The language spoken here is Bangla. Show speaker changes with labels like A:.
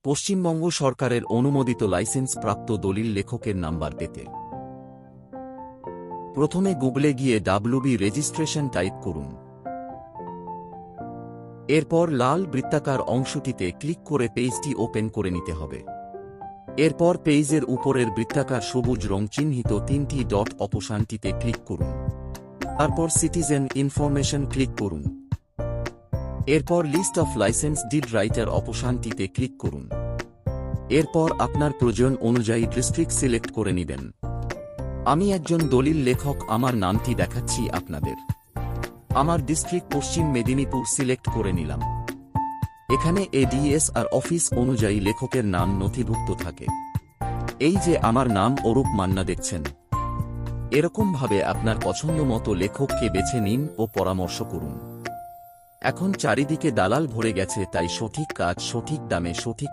A: পশ্চিমবঙ্গ সরকারের অনুমোদিত লাইসেন্স প্রাপ্ত দলিল লেখকের নাম্বার পেতে প্রথমে গুগলে গিয়ে ডাব্লিউবি রেজিস্ট্রেশন টাইপ করুন। এরপর লাল বৃত্তাকার অংশটিতে ক্লিক করে পেজটি ওপেন করে নিতে হবে। এরপর পেজের উপরের বৃত্তাকার সবুজ রং চিহ্নিত 3টি ডট অপশানটিতে ক্লিক করুন। তারপর সিটিজেন ইনফরমেশন ক্লিক করুন। এরপর list of licence deed writer অপশানটিতে ক্লিক করুন। এরপর আপনার প্রয়োজন অনুযায়ী ডিস্ট্রিক্ট সিলেক্ট করে নেবেন। আমি একজন দলিল লেখক, আমার নামটি দেখাচ্ছি আপনাদের। আমার ডিস্ট্রিক্ট পশ্চিম মেদিনীপুর সিলেক্ট করে নিলাম। এখানে এডিএস আর অফিস অনুযায়ী লেখকের নাম নথিভুক্ত থাকে। এই যে আমার নাম অরূপ মান্না দেখছেন। এরকমভাবে আপনার পছন্দ মতো লেখককে বেছে নিন ও পরামর্শ করুন। এখন চারিদিকে দালাল ভরে গেছে, তাই সঠিক কাজ সঠিক দামে সঠিক